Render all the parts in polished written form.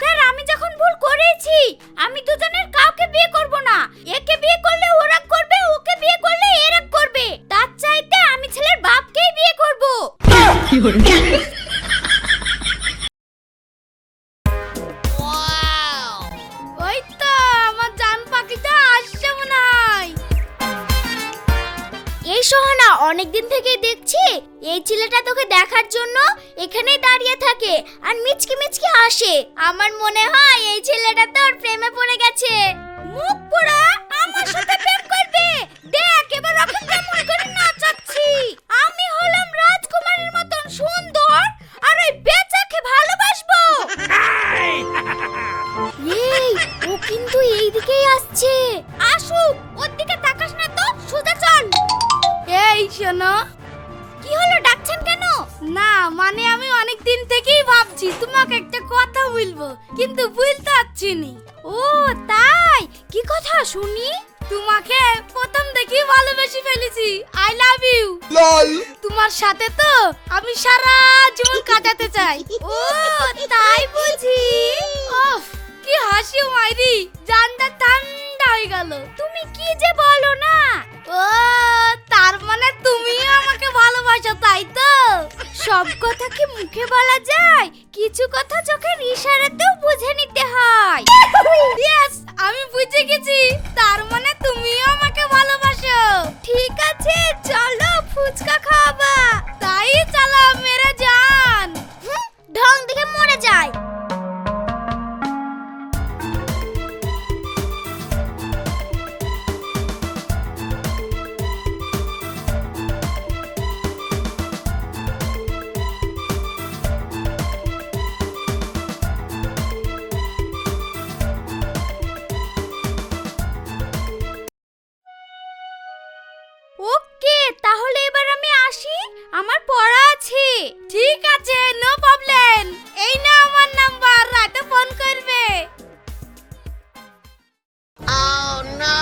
Sir আমি যখন ভুল করেছি, আমি দুজনের কাউকে বিয়ে করব না। একে বিয়ে করলে ও রাগ করবে, ওকে বিয়ে করলে এ রাগ করবে। তার চাইতে আমি ছেলের বাপকেই বিয়ে করব। ওই তো আমার জান পাখিটা আসছে মনে হয়। এই সোহানা, অনেকদিন থেকেই দেখছি এই ছেলেটা তোকে দেখার জন্য এখানেই দাঁড়িয়ে থাকে আর মিচকি মিচকি হাসে। আমার মনে হয় এই ছেলেটা তোর প্রেমে পড়ে গেছে। মুখ পোড়া, আমার সাথে প্রেম করবে? দেখ এবার ওকে কেমন করে নাচাচ্ছি। আমি হলাম রাজকুমারের মতন সুন্দর আর ওই বেচাকে ভালোবাসবো। এই ও কিন্তু এই দিকেই আসছে। আসুক, ওর দিকে তাকাস না তো, সোজা চল। এই শোনো। কি হলো, ডাকছেন কেন? না মানে আমি অনেক দিন থেকেই ভাবছি তোমাকে একটা কথা বলবো, কিন্তু বলতে পারছি না। ও তাই? কি কথা শুনি? তোমাকে প্রথম দেখি ভালোবেসে ফেলেছি। I love you. লল। তোমার সাথে তো আমি সারা জীবন কাটাতে চাই। ও তাই বুঝি? ওফ কি হাসি মাইরি, জানটা ঠান্ডা হয়ে গেল। তুমি কি যে বলো না। ও তার মানে তুমিও আমাকে ভালোবাসো, তাই তো? সব কথা কি মুখে বলা যায়? কিছু কথা চোখের ইশারাতেও বুঝে নিতে হয়। ইয়েস, আমি বুঝে গেছি। তার মানে তুমিও আমাকে ভালোবাসো। ঠিক আছে চলো ফুচকা খাওয়াবা। তাই চলো মেরে জান। ঢং দেখে মরে যায়। ওকে তাহলে এবার আমি আসি, আমার পড়া আছে। ঠিক আছে, নো প্রবলেম। এই না আমার নাম্বার, রাতে ফোন করবে। Oh no!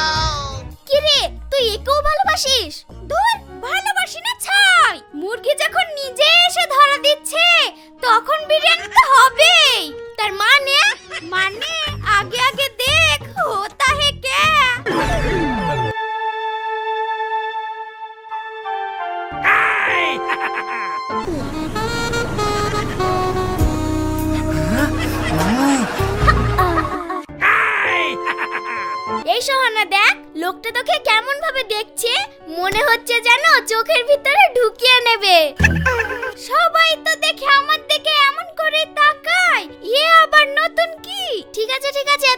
কি রে, তুই একেও ভালোবাসিস? ধুর, ভালোবাসি না ছাই। মুরগি যখন নিজে এসে ধরা দিচ্ছে তখন বিরিয়ানি তো হবেই। তার মানে আগে আগে দেখ হোতা হে ক্যা। এই সোহানা দেখ, লোকটা তোকে কেমন ভাবে দেখছে, মনে হচ্ছে যেন চোখের ভিতরে ঢুকিয়ে নেবে। সবাই তো দেখে আমার দিকে এমন করে তাকায়, এ আবার নতুন কি? ঠিক আছে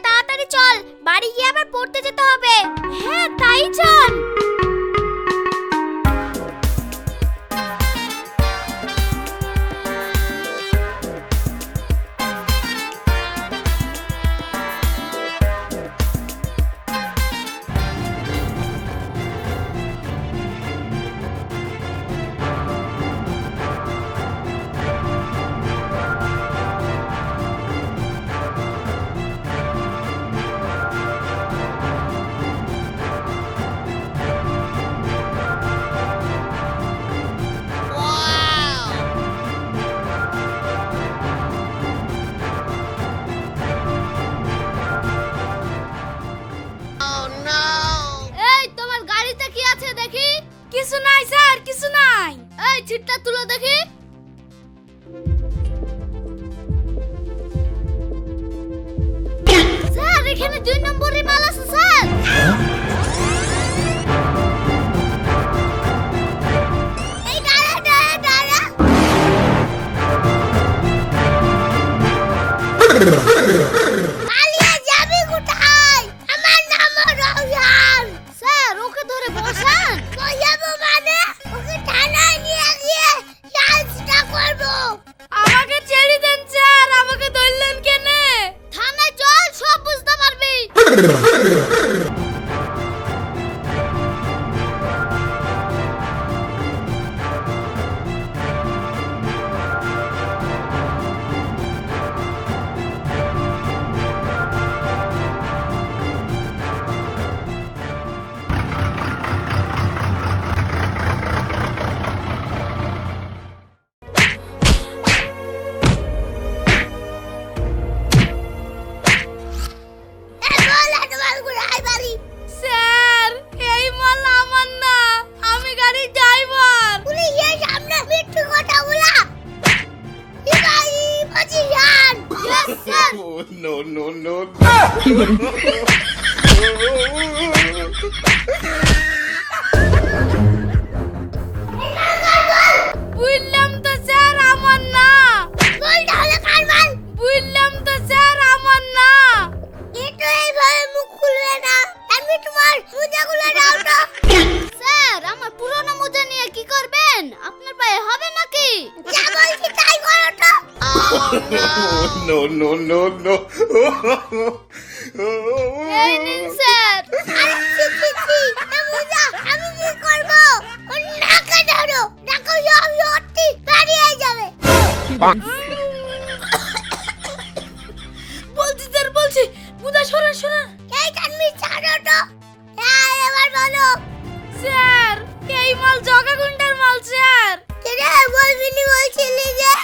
তাড়াতাড়ি চল, বাড়ি গিয়ে আবার পড়তে যেতে হবে। হ্যাঁ তাই চল। কিছু নাই স্যার, কিছু নাই। এই চিটটা তুলো দেখি। স্যার এখানে 2 নম্বরের মাল আছে স্যার। এই দাঁড়া। পালিয়ে যাবি কোথায়? আমার নাম রোশন। স্যার ওকে ধরে বসান। বসাবো মানে ওকে থানায় নিয়ে গিয়ে সাহায্য করব। আমাকে ছেড়ে দেন স্যার, আমাকে ধরলেন কেন? থানায় চল, সব বুঝতে পারবি। No, no, no. বুঝলাম তো স্যার আমার না। বল তাহলে কার বল? বুঝলাম তো স্যার আমার না। এটা এইভাবে মুখ খুলবে না। আমি তোমার মোজাগুলো দাও তো। স্যার আমার পুরনো মোজা নিয়ে কি করবেন? আপনার পায়ে হবে নাকি? যা বলছি তাই করো তো। No, no, no, no. এই নিন স্যার। আরে ছি ছি ছি, এ মোজা আমি কি করব? ও নাকে ধরো, নাকে ইয়টি বেরিয়ে যাবে। বলছি স্যার বলছি, মোজা সরান সরান। এই কানমি ছাড়ো তো। হ্যাঁ এবার বলো। স্যার এই মাল জগা গুন্ডার মাল স্যার। কেরে বলবি নি বলছিলি যে?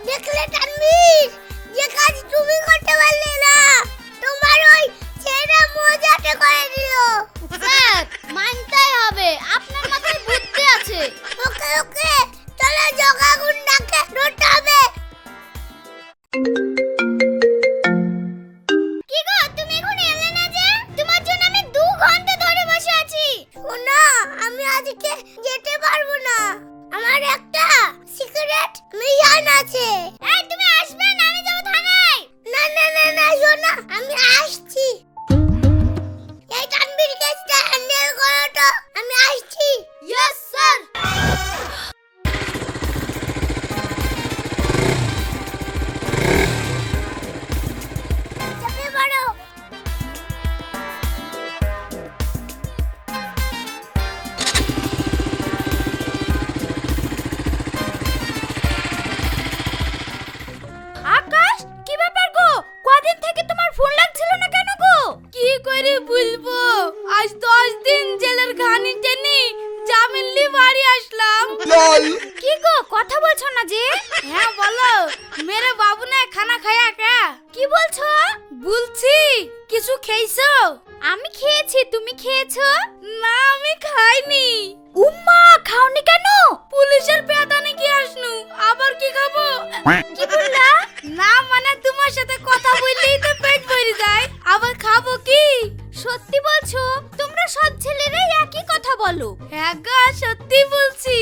দেখলে তানভীর, যে কাজ তুমি করতে পারলে না, তোমার ওই ছেঁড়া মোজাতে করে দিল। স্যার মানতেই হবে, আপনার মাথায় বুদ্ধি আছে। ওকে ওকে, চলো জগা গুন্ডাকে ধরতে হবে। কি গো তুমি এখন এলে না যে? তোমার জন্য আমি 2 ঘন্টা ধরে বসে আছি। শোনো আমি আজকে যেতে পারবো না, আমার একটা সিক্রেট মিশন আছে। এই তুমি আসবে না, আমি যাব থানায়। না না না না শোনো আমি আসছি। এই তানভীর কেসটা হ্যান্ডেল করো তো, আমি আসছি। Yes sir. চেপে পড়ো। আকাশ কি ব্যাপার গো? কদিন থেকে তোমার ফোন লাগছিল না কেন গো? কি করে বলবো, আজ 10 দিন জেলের ঘানি টেনে জামিন নিয়ে বাড়ি আসলাম। কি গো কথা বলছো না যে? হ্যাঁ বলো। মেরে বাবু না খানা খায়া কে? কি বলছো? বলছি কিছু খেয়েছো? আমি খেয়েছি, তুমি খেয়েছো? না আমি খাইনি। উম্মা খাওনি কেন? পুলিশের পেদানি কি আসনু, আবার কি খাবো? কি বললা? না মানে তোমার সাথে কথা বললেই তো পেট ভরে যায়, আবার খাবো কি? সত্যি বলছো? তোমরা সব ছেলেরাই একই কথা বলো। হ্যাঁ গো সত্যি বলছি।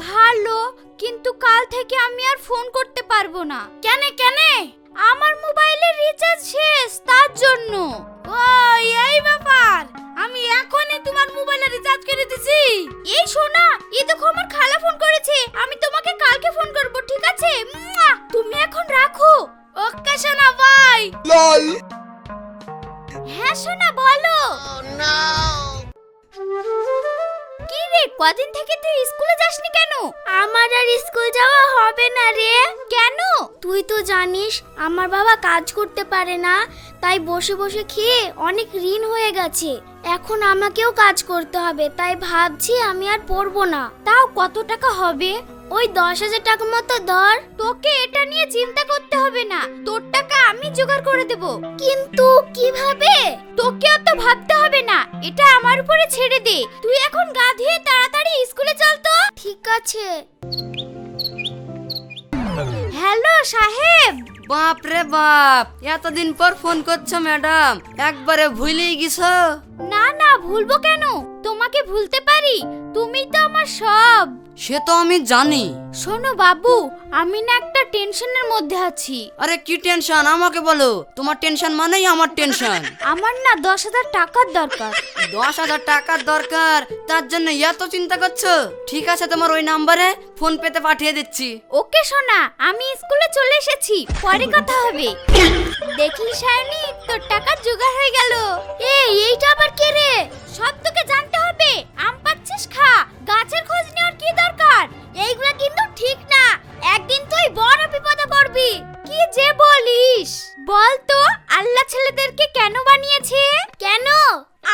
ভালো, কিন্তু কাল থেকে আমি আর ফোন করতে পারবো না। কেন কেন? আমার মোবাইলের রিচার্জ শেষ, তার জন্য। ও এই ব্যাপার, আমি এখনই তোমার মোবাইলে রিচার্জ করে দিছি। এই শোনা, এই দেখো আমার খালা ফোন করেছে, আমি তোমাকে কালকে ফোন করব, ঠিক আছে? মুয়া! তুমি এখন রাখো। ওকে সোনা বাই। লল। হ্যাঁ সোনা বলো। কি রে কদিন থেকে তুই স্কুলে যাসনি কেন? আমার আর স্কুল যাওয়া হবে না রে। কেন? তুই তো জানিস আমার বাবা কাজ করতে পারে না, তাই বসে বসে খেয়ে অনেক ঋণ হয়ে গেছে। এখন আমাকেও কাজ করতে হবে, তাই ভাবছি আমি আর পড়বো না। তাও কত টাকা হবে? ওই 10,000 টাকা মতো ধর। তোকে এটা নিয়ে চিন্তা করতে হবে না, তোর টাকা আমি জোগাড় করে দেব। কিন্তু কিভাবে? তোকে তো ভাবতে হবে না, এটা আমার উপরে ছেড়ে দে। তুই এখন গা ধুয়ে তাড়াতাড়ি স্কুলে চল তো। ঠিক আছে। হ্যালো সাহেব। বাপ রে বাপ, এতদিন পর ফোন করছো ম্যাডাম, একবারে ভুলেই গেছো? না না ভুলবো কেন, তোমাকে ভুলতে পারি? তুমি তো আমার সব। সে তো আমি জানি। শোনো বাবু, আমি না একটা টেনশনের মধ্যে আছি। আরে কি টেনশন আমাকে বলো, তোমার টেনশন মানেই আমার টেনশন। আমার না 10,000 টাকার দরকার। 10,000 টাকার দরকার, তার জন্য এত চিন্তা করছো? ঠিক আছে, তোমার ওই নাম্বারে ফোন পেতে পাঠিয়ে দিচ্ছি। ওকে সোনা, আমি স্কুলে চলে এসেছি, পরে কথা হবে। দেখলি শায়নি, তোর টাকা জোগাড় হয়ে গেল। এইটা আবার কে রে? সব তোকে জানতে হবে। আম পাচ্ছিস খা, গাছের খোঁজ নেওয়ার কি দরকার? এইগুলা কিন্তু ঠিক না, একদিন তুই বড় বিপদে পড়বি। কি যে বলিস? বল তো আল্লাহ ছেলেদেরকে কেন বানিয়েছে? কেন?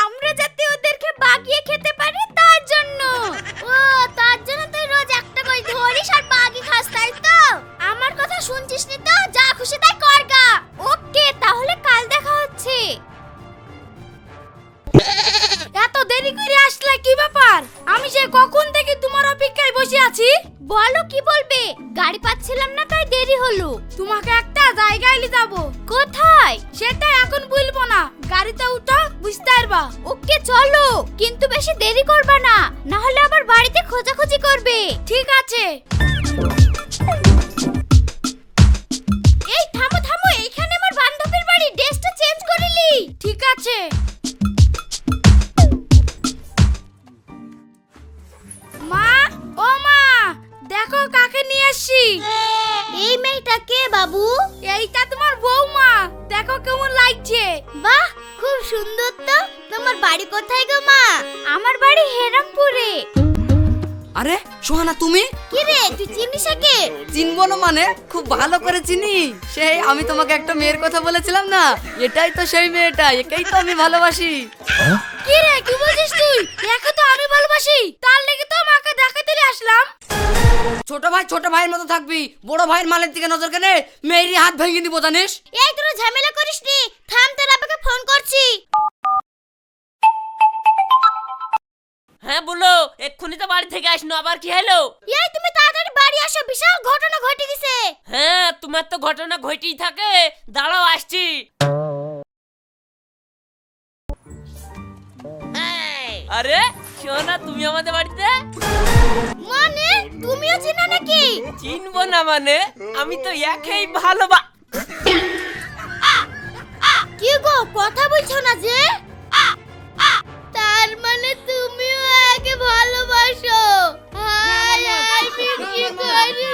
আমরা যাতে ওদেরকে বাগিয়ে খেতে পারি তার জন্য। ও তার জন্য তুই রোজ একটা করে ধরিস আর বাগি খাস, তাই তো? আমার কথা শুনছিস নি তো? যা খুশি তাই করগা। ওকে তাহলে কাল দেখা হচ্ছে। এত দেরি করে আসলে কি ব্যাপার? আমি সে কখন থেকে তোমার অপেক্ষায় বসে আছি। বলো কি বলবে? গাড়ি পাচ্ছিলাম না তাই দেরি হলো। তোমাকে একটা জায়গায় নিয়ে যাবো। কোথায় সেটা এখন বলবো না, গাড়িতে উঠো বুঝতে পারবা। ওকে চলো, কিন্তু বেশি দেরি করবা না, না হলে আবার বাড়িতে খোঁজাখুঁজি করবে। ঠিক আছে। এই থামো থামো, এখানে আমার বান্ধবীর বাড়ি, ড্রেসটা চেঞ্জ করিলি। ঠিক আছে। মা, ও মা, দেখো কাকে নিয়ে আসছি। এই মেয়েটা কে বাবু? এইটা তোমার বৌমা, দেখো কেমন লাগছে। বাহ, খুব সুন্দর তো। তোমার বাড়ি কোথায় গো মা? আমার বাড়ি হেরামপুরে। আরে সোহানা তুমি? কি রে, তুই চিনিস একে? চিনবো না মানে খুব ভালো করে চিনি। সেই আমি তোমাকে একটা মেয়ের কথা বলেছিলাম না, এটাই তো সেই মেয়েটা, একেই তো আমি ভালোবাসি। কি রে, কি বলছিস তুই? একে তো আমি ভালোবাসি, তার লেগে তো মাকে দেখাতে আসলাম। ছোট ভাইয়ের মতো থাকবি, বড় ভাইয়ের মালের দিকে নজর কেনে মেয়েরই হাত ভেঙে দিব জানিস। এই তোরা ঝামেলা করিস নি, থাম, তোর আপাকে ফোন করছি। হ্যাঁ বলো, এক্ষুনি তো বাড়ি থেকে আসনো, আবার কি হলো? এই তুমি তাড়াতাড়ি বাড়ি আসো, বিশাল ঘটনা ঘটে গেছে। হ্যাঁ, তোমার তো ঘটনা ঘটেই থাকে, দাঁড়াও আসছি। আরে শোনা, তুমি আমাদের বাড়িতে? মানে তুমিও চেনা নাকি? চিনবো না মানে, আমি তো একেই কি গো, কথা বলছো না যে? তার মানে তুমিও একে ভালোবাসো? হায় হায়, কি করি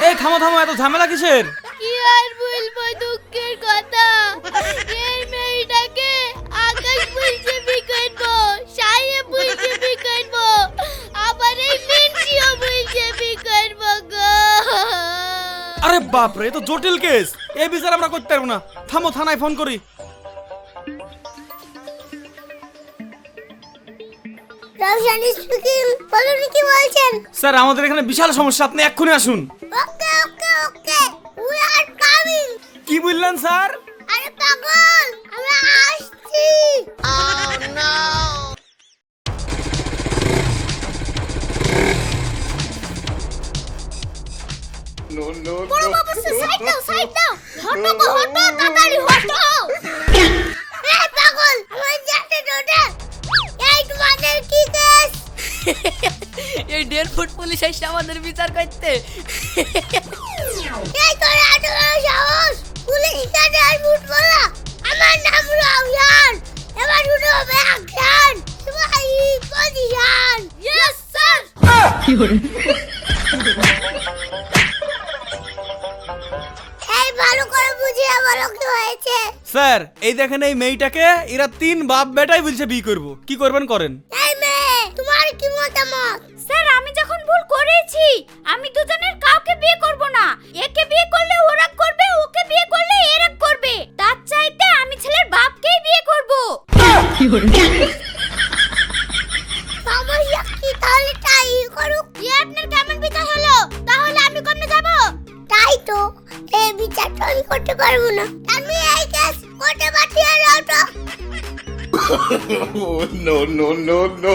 এই থামো থামো, এত ঝামেলা কিসের? কি আর বলবো দুঃখের কথা। এই মেয়েটাকে আকাশ বলছে বিকনবো, সাইয়ে বলছে বিকনবো, আবার এই মিনসিও বলছে বিকনবো গো। আরে বাপ রে, এ তো জটিল কেস, এই বিচার আমরা করতে পারবো না। থামো, থানায় ফোন করি। রওশন স্পিকিং, বলুন কি বলছেন? স্যার, আমাদের এখানে বিশাল সমস্যা, আপনি এক্ষুনি আসুন। ওকে ওকে ওকে, উই আর কামিং। কি বললেন স্যার? আরে পাগল, আমি আসছি। Oh no! No, no, বড় no. বাবু, সাইড দাও, সাইড দাও। হটো গো, হটো, তাড়াতাড়ি হটো। এই পাগল, আমার যাতে ডোডা। এই তোমাদের কি কেস? এই 1.5 ফুট পুলিশ এসে আমাদের বিচার করতে। এই তোর এত বড় সাহস, পুলিশ কাছে আর মুট বলা। আমার নাম রাউয়ান, এবার শুরু হবে অ্যাকশন। তোমার পজিশন। Yes sir. এই ভালো করে বুঝিয়ে বলো কি হয়েছে। স্যার, এই দেখেন এই মেয়েটাকে এরা 3 বাপ বেটাই বলছে বিয়ে করব, কি করবেন করেন। এই মেয়ে, তোমার কি মতামত? স্যার, আমি যখন ভুল করেছি, আমি দুজনের কাউকে বিয়ে করব না। একে বিয়ে করলে ওরা করবে, ওকে বিয়ে করলে এরা করবে। তার চাইতে আমি ছেলের বাপকেই বিয়ে করব। সমস্যা কি তাহলে তাই করুক। আপনার কেমন বিচার হলো? তাহলে আমি কোনে যাব? তাই তো, এই বিচারটা আমি করতে পারবো না। আমি এই কেস কোর্টে পাঠিয়ে দাও তো। Oh, no, no, no, no.